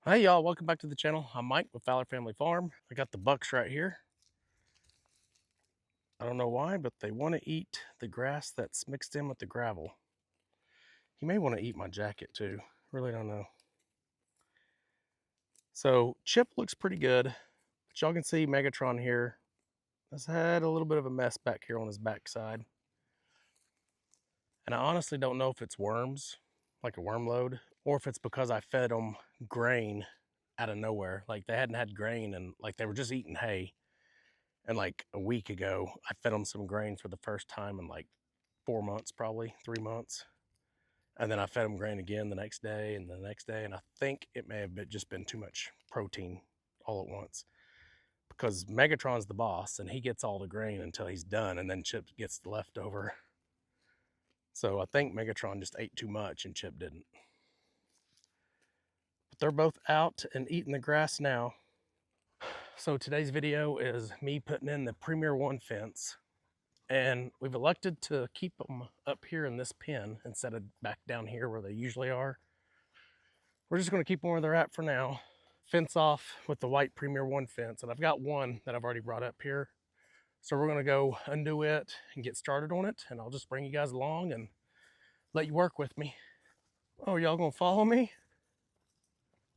Hey y'all, welcome back to the channel. I'm Mike with Fowler Family Farm. I got the bucks right here. I don't know why, but they want to eat the grass that's mixed in with the gravel. He may want to eat my jacket too. Really don't know. So Chip looks pretty good, but y'all can see Megatron here has had a little bit of a mess back here on his backside. And I honestly don't know if it's worms, like a worm load, or if it's because I fed them grain out of nowhere. Like they hadn't had grain and like they were just eating hay. And like a week ago, I fed them some grain for the first time in like 4 months, probably 3 months. And then I fed them grain again the next day and the next day. And I think it may have just been too much protein all at once because Megatron's the boss and he gets all the grain until he's done. And then Chip gets the leftover. So I think Megatron just ate too much and Chip didn't. But they're both out and eating the grass now. So today's video is me putting in the Premier One fence. And we've elected to keep them up here in this pen instead of back down here where they usually are. We're just going to keep them where they're at for now. Fence off with the white Premier One fence. And I've got one that I've already brought up here. So we're going to go undo it and get started on it. And I'll just bring you guys along and let you work with me. Oh, y'all going to follow me?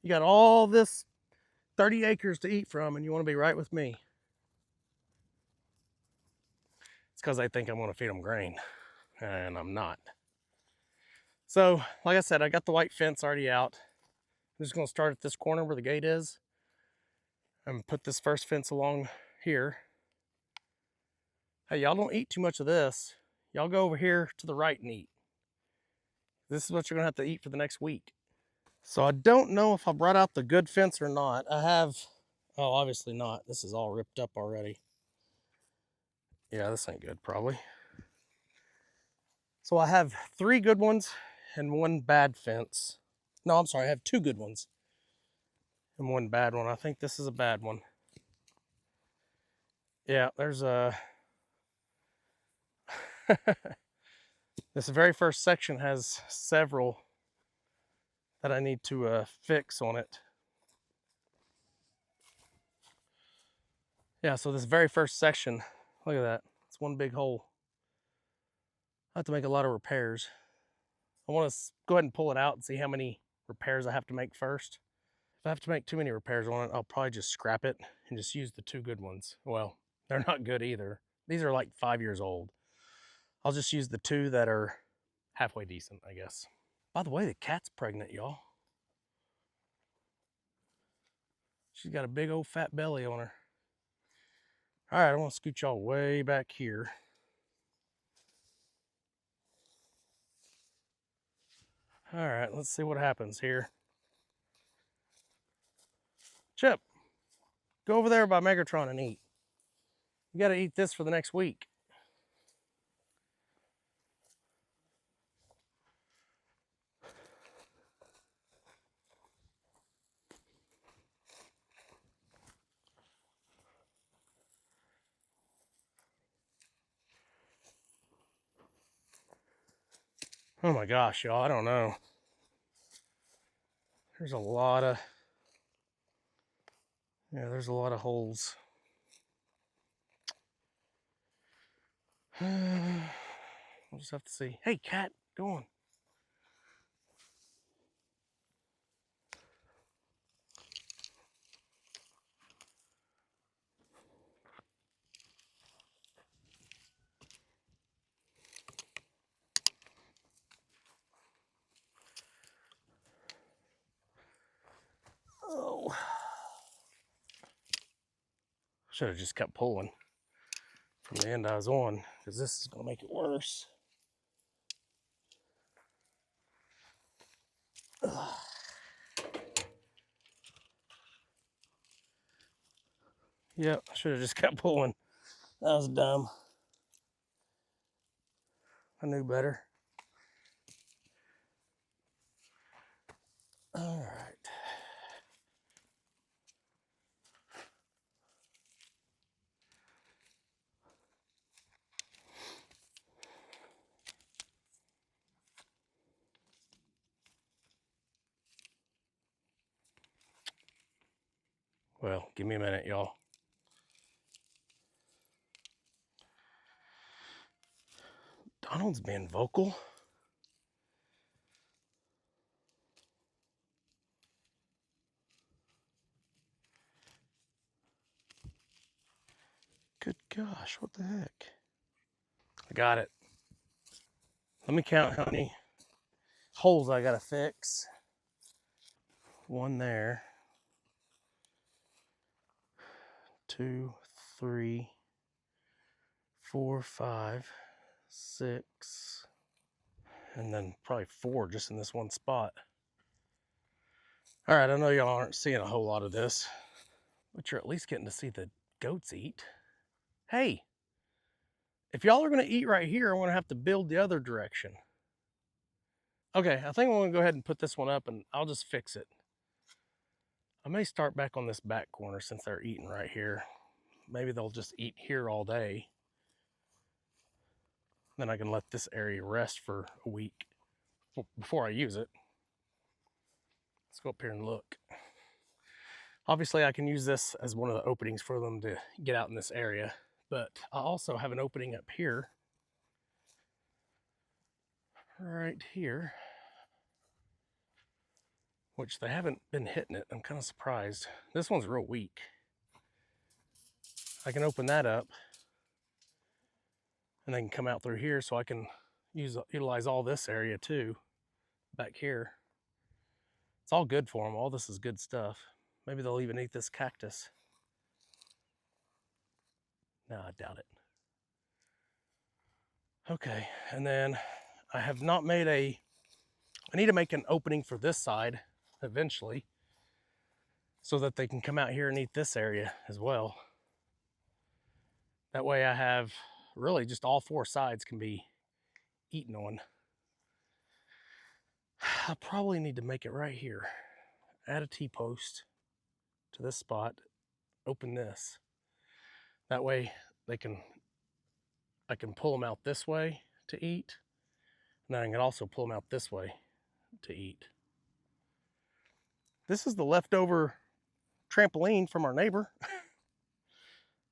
You got all this 30 acres to eat from and you want to be right with me. It's because they think I'm going to feed them grain. And I'm not. So, like I said, I got the white fence already out. I'm just going to start at this corner where the gate is and put this first fence along here. Hey, y'all don't eat too much of this. Y'all go over here to the right and eat. This is what you're going to have to eat for the next week. So I don't know if I brought out the good fence or not. I have, oh, obviously not. This is all ripped up already. Yeah, this ain't good probably. So I have 3 good ones and 1 bad fence. No, I'm sorry, I have 2 good ones and 1 bad one. I think this is a bad one. Yeah, there's a... This very first section has several that I need to fix on it. Yeah, so this very first section, look at that. It's one big hole. I have to make a lot of repairs. I want to go ahead and pull it out and see how many repairs I have to make first. If I have to make too many repairs on it, I'll probably just scrap it and just use the 2 good ones. Well, they're not good either. These are like 5 years old. I'll just use the 2 that are halfway decent, I guess. By the way, the cat's pregnant, y'all. She's got a big old fat belly on her. All right, I want to scoot y'all way back here. All right, let's see what happens here. Chip, go over there by Megatron and eat. You got to eat this for the next week. Oh my gosh, y'all, I don't know. There's a lot of, yeah, there's a lot of holes. We'll just have to see. Hey, cat, go on. Oh. Should have just kept pulling from the end I was on, because this is going to make it worse. Ugh. Yep, I should have just kept pulling. That was dumb. I knew better. All right. Well, give me a minute, y'all. Donald's being vocal. Good gosh, what the heck? I got it. Let me count how many holes I gotta fix. One there. 2, 3, 4, 5, 6, and then probably 4 just in this one spot. All right, I know y'all aren't seeing a whole lot of this, but you're at least getting to see the goats eat. Hey, if y'all are gonna eat right here, I'm gonna have to build the other direction. Okay, I think I'm gonna go ahead and put this one up and I'll just fix it. I may start back on this back corner since they're eating right here. Maybe they'll just eat here all day. Then I can let this area rest for a week before I use it. Let's go up here and look. Obviously, I can use this as one of the openings for them to get out in this area, but I also have an opening up here, right here, which they haven't been hitting it. I'm kind of surprised. This one's real weak. I can open that up and they can come out through here, so I can utilize all this area too, back here. It's all good for them. All this is good stuff. Maybe they'll even eat this cactus. No, I doubt it. Okay, and then I have not made I need to make an opening for this side eventually so that they can come out here and eat this area as well. That way I have really just all 4 sides can be eaten on. I probably need to make it right here. Add a T-post to this spot, open this. That way I can pull them out this way to eat, and then I can also pull them out this way to eat. This is the leftover trampoline from our neighbor.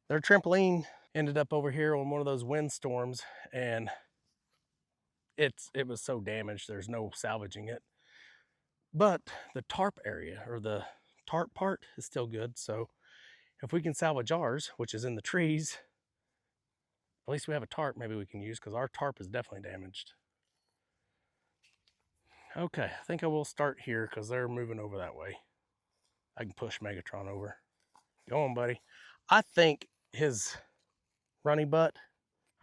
Their trampoline ended up over here on one of those windstorms, and it was so damaged there's no salvaging it. But the tarp area, or the tarp part, is still good. So if we can salvage ours, which is in the trees, at least we have a tarp maybe we can use, because our tarp is definitely damaged. Okay, I think I will start here because they're moving over that way. I can push Megatron over. Go on, buddy. I think his runny butt,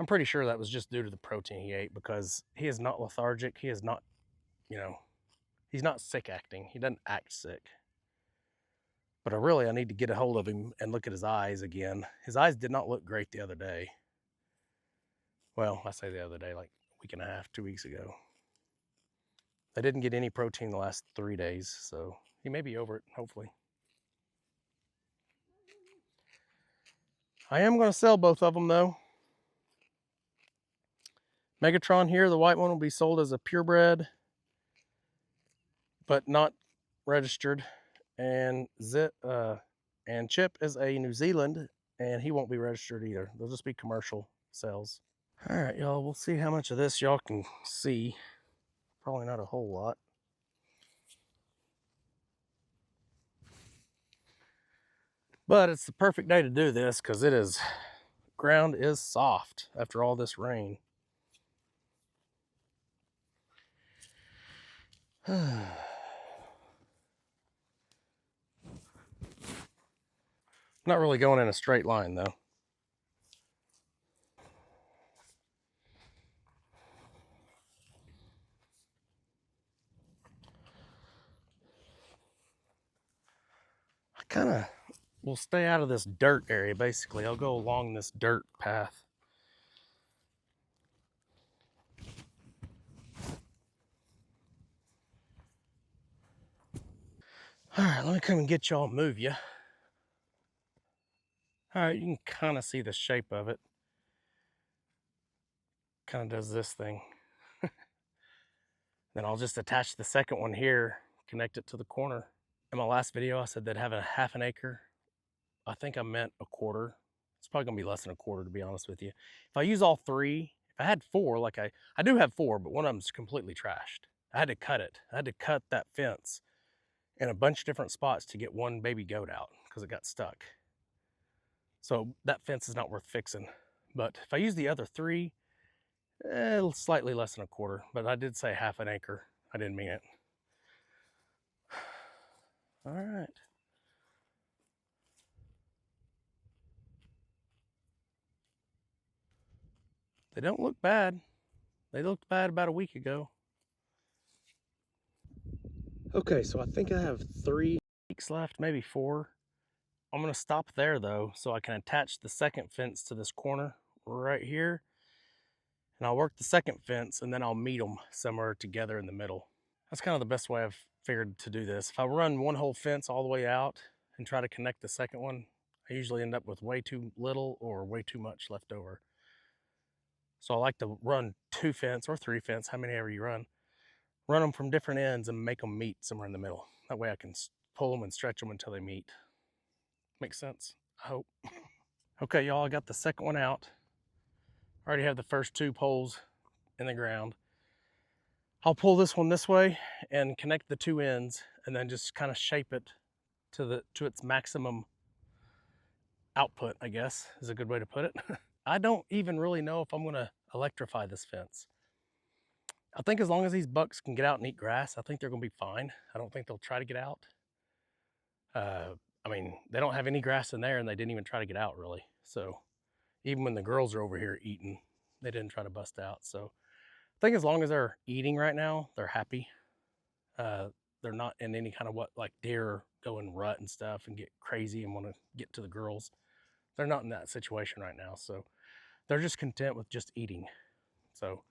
I'm pretty sure that was just due to the protein he ate, because he is not lethargic. He is not, he's not sick acting. He doesn't act sick. But I need to get a hold of him and look at his eyes again. His eyes did not look great the other day. Well, I say the other day, like a week and a half, 2 weeks ago. I didn't get any protein the last 3 days, so he may be over it, hopefully. I am going to sell both of them, though. Megatron here, the white one, will be sold as a purebred, but not registered. And Chip is a New Zealand, and he won't be registered either. They'll just be commercial sales. All right, y'all, we'll see how much of this y'all can see. Probably not a whole lot. But it's the perfect day to do this because ground is soft after all this rain. Not really going in a straight line though. I kind of will stay out of this dirt area basically. I'll go along this dirt path. All right, let me come and get y'all, move you. All right, you can kind of see the shape of it. Kind of does this thing. Then I'll just attach the second one here, connect it to the corner. In my last video, I said they'd have a half an acre I think I meant a quarter. It's probably gonna be less than a quarter, to be honest with you. If I use all three, if I had four, like I do have four, but one of them's completely trashed. I had to cut it. I had to cut that fence in a bunch of different spots to get one baby goat out because it got stuck. So that fence is not worth fixing. But if I use the other three, slightly less than a quarter, but I did say half an acre. I didn't mean it. All right. They don't look bad. They looked bad about a week ago. Okay, so I think I have 3 weeks left, maybe 4. I'm gonna stop there though, so I can attach the second fence to this corner right here. And I'll work the second fence and then I'll meet them somewhere together in the middle. That's kind of the best way I've figured to do this. If I run one whole fence all the way out and try to connect the second one, I usually end up with way too little or way too much left over. So I like to run 2 fence or 3 fence, how many ever you run them from different ends and make them meet somewhere in the middle. That way I can pull them and stretch them until they meet. Makes sense, I hope. Okay, y'all, I got the second one out. I already have the first 2 poles in the ground. I'll pull this one this way and connect the 2 ends and then just kind of shape it to its maximum output, I guess is a good way to put it. I don't even really know if I'm gonna electrify this fence. I think as long as these bucks can get out and eat grass, I think they're gonna be fine. I don't think they'll try to get out. I mean, they don't have any grass in there and they didn't even try to get out really. So even when the girls are over here eating, they didn't try to bust out. So I think as long as they're eating right now, they're happy. They're not in any kind of like deer go in rut and stuff and get crazy and want to get to the girls. They're not in that situation right now. So they're just content with just eating. So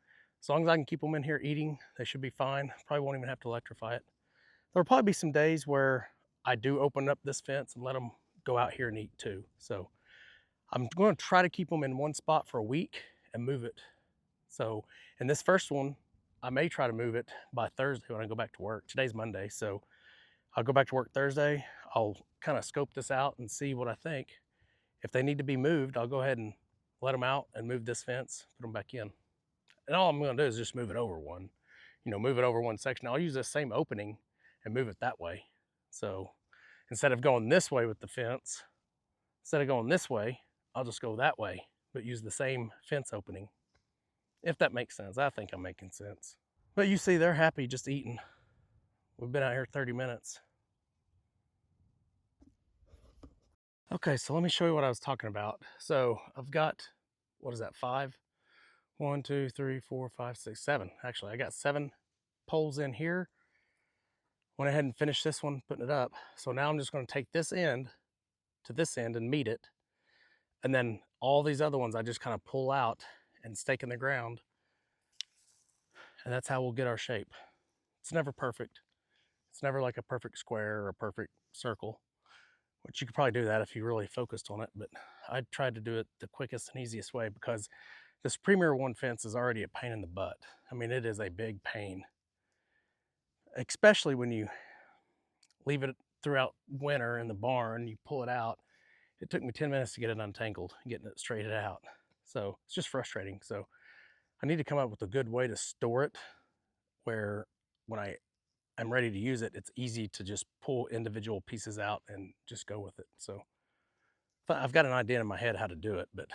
as long as I can keep them in here eating, they should be fine. Probably won't even have to electrify it. There'll probably be some days where I do open up this fence and let them go out here and eat too. So I'm going to try to keep them in one spot for a week and move it. So in this first one, I may try to move it by Thursday when I go back to work. Today's Monday, so I'll go back to work Thursday. I'll kind of scope this out and see what I think. If they need to be moved, I'll go ahead and let them out and move this fence, put them back in. And all I'm gonna do is just move it over one, move it over one section. I'll use this same opening and move it that way. So instead of going this way with the fence, instead of going this way, I'll just go that way, but use the same fence opening. If that makes sense. I think I'm making sense. But you see, they're happy just eating. We've been out here 30 minutes. Okay, so let me show you what I was talking about. So I've got, what is that, 5? 1, 2, 3, 4, 5, 6, 7. Actually, I got 7 poles in here. Went ahead and finished this one, putting it up. So now I'm just going to take this end to this end and meet it. And then all these other ones I just kind of pull out and stake in the ground. And that's how we'll get our shape. It's never perfect. It's never like a perfect square or a perfect circle, which you could probably do that if you really focused on it. But I tried to do it the quickest and easiest way because this Premier One fence is already a pain in the butt. I mean, it is a big pain, especially when you leave it throughout winter in the barn, you pull it out. It took me 10 minutes to get it untangled, getting it straightened out. So it's just frustrating. So I need to come up with a good way to store it where when I'm ready to use it, it's easy to just pull individual pieces out and just go with it. So I've got an idea in my head how to do it, but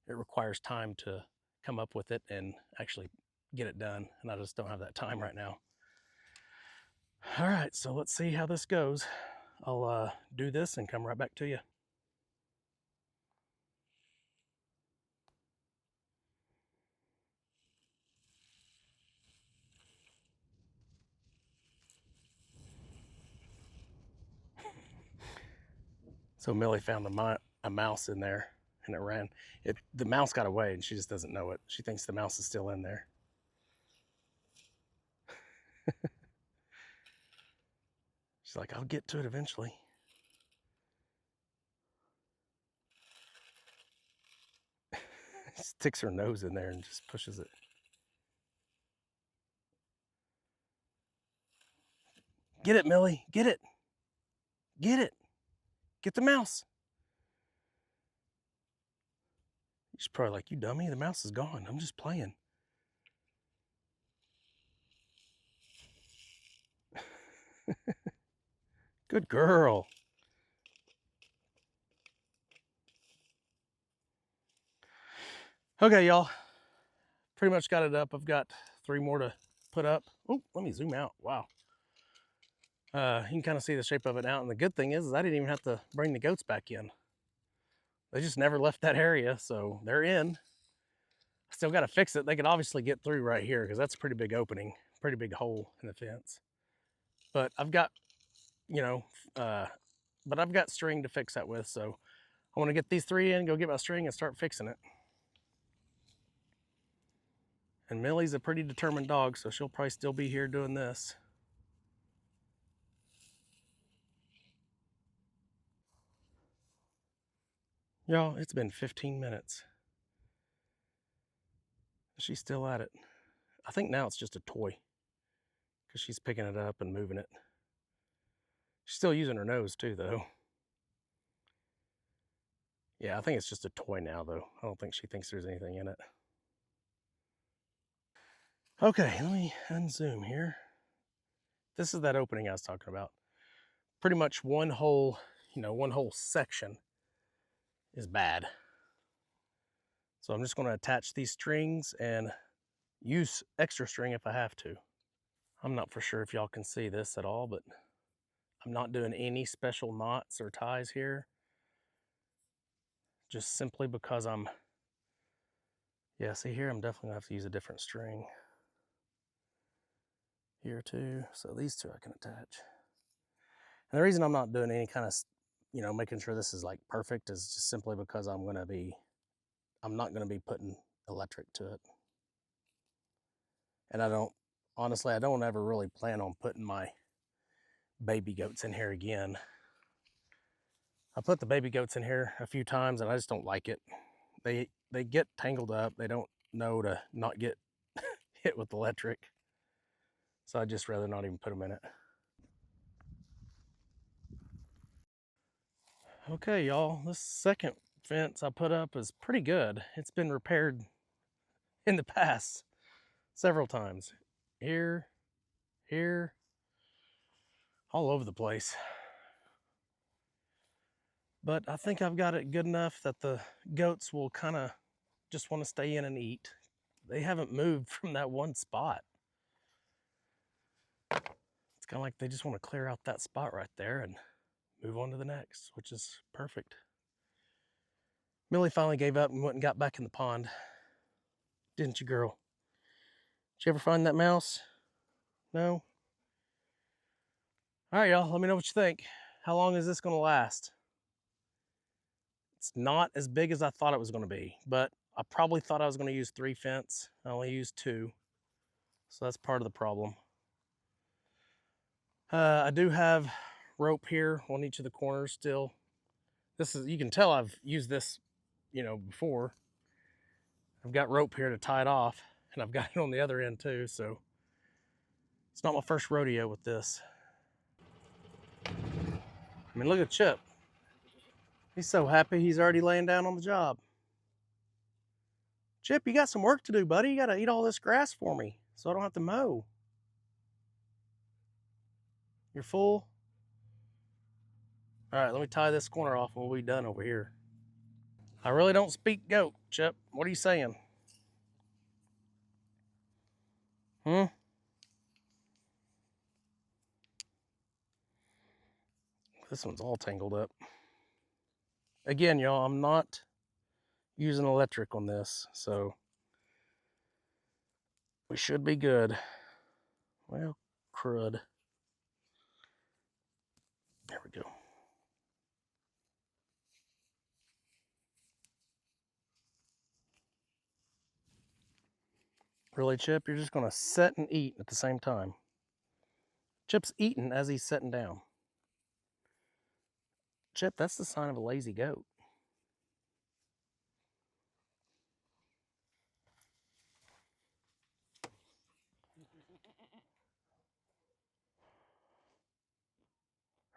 it requires time to come up with it and actually get it done. And I just don't have that time right now. All right, so let's see how this goes. I'll do this and come right back to you. So Millie found a mouse in there and it ran. The mouse got away and she just doesn't know it. She thinks the mouse is still in there. She's like, I'll get to it eventually. Sticks her nose in there and just pushes it. Get it, Millie, get it. Get it. Get the mouse. She's probably like, you dummy, the mouse is gone. I'm just playing. Good girl. Okay, y'all. Pretty much got it up. I've got 3 more to put up. Oh, let me zoom out. Wow. You can kind of see the shape of it now. And the good thing is I didn't even have to bring the goats back in. They just never left that area, so they're in. Still got to fix it. They could obviously get through right here because that's a pretty big opening, pretty big hole in the fence. But I've got, you know, but I've got string to fix that with. So I want to get these 3 in, go get my string and start fixing it. And Millie's a pretty determined dog, so she'll probably still be here doing this. Y'all, it's been 15 minutes. She's still at it. I think now it's just a toy because she's picking it up and moving it. She's still using her nose too, though. Yeah, I think it's just a toy now, though. I don't think she thinks there's anything in it. Okay, let me unzoom here. This is that opening I was talking about. Pretty much one whole, one whole section is bad. So I'm just going to attach these strings and use extra string if I have to. I'm not for sure if y'all can see this at all, but I'm not doing any special knots or ties here. Just simply because yeah, see here, I'm definitely gonna have to use a different string. Here too, so these 2 I can attach. And the reason I'm not doing any kind of, making sure this is like perfect is just simply because I'm not gonna be putting electric to it. And honestly, I don't ever really plan on putting my baby goats in here again. I put the baby goats in here a few times and I just don't like it. They get tangled up. They don't know to not get hit with electric. So I'd just rather not even put them in it. Okay, y'all, this second fence I put up is pretty good. It's been repaired in the past several times. Here, here, all over the place. But I think I've got it good enough that the goats will kind of just want to stay in and eat. They haven't moved from that one spot. It's kind of like they just want to clear out that spot right there and move on to the next, which is perfect. Millie finally gave up and went and got back in the pond. Didn't you, girl? Did you ever find that mouse? No? All right, y'all, let me know what you think. How long is this going to last? It's not as big as I thought it was going to be, but I probably thought I was going to use 3 fence. I only used 2, so that's part of the problem. I do have rope here on each of the corners still. You can tell I've used this, before. I've got rope here to tie it off, and I've got it on the other end too, so it's not my first rodeo with this. I mean, look at Chip. He's so happy he's already laying down on the job. Chip, you got some work to do, buddy. You got to eat all this grass for me so I don't have to mow. You're full? All right, let me tie this corner off and we'll be done over here. I really don't speak goat, Chip. What are you saying? This one's all tangled up. Again, y'all, I'm not using electric on this, so we should be good. Well, crud. There we go. Really, Chip? You're just going to sit and eat at the same time. Chip's eating as he's sitting down. Chip, that's the sign of a lazy goat.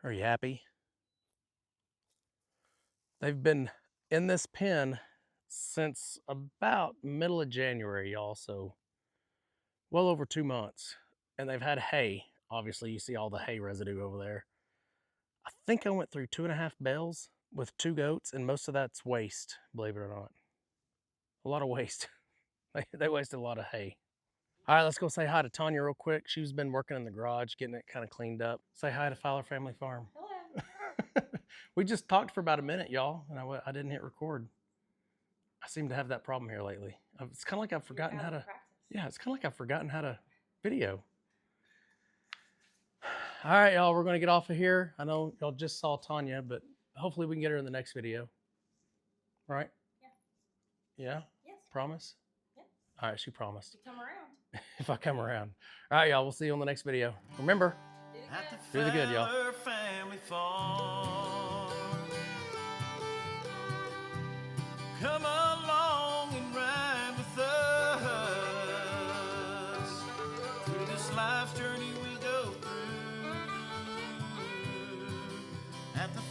Are you happy? They've been in this pen since about middle of January, y'all, so well over 2 months. And they've had hay. Obviously, you see all the hay residue over there. I think I went through 2.5 bales with 2 goats, and most of that's waste, believe it or not. A lot of waste. They wasted a lot of hay. All right, let's go say hi to Tanya real quick. She's been working in the garage, getting it kind of cleaned up. Say hi to Fowler Family Farm. Hello. We just talked for about a minute, y'all, and I didn't hit record. I seem to have that problem here lately. It's kind of like I've forgotten how to. Yeah, it's kind of like I've forgotten how to video. All right, y'all, we're gonna get off of here. I know y'all just saw Tanya, but hopefully we can get her in the next video. Right? Yeah. Yeah? Yes. Promise? Yeah. All right, she promised. You come around. If I come around. All right, y'all, we'll see you on the next video. Remember, do the good, y'all. Family Farm. Come along and ride with us through this life's journey we go through at the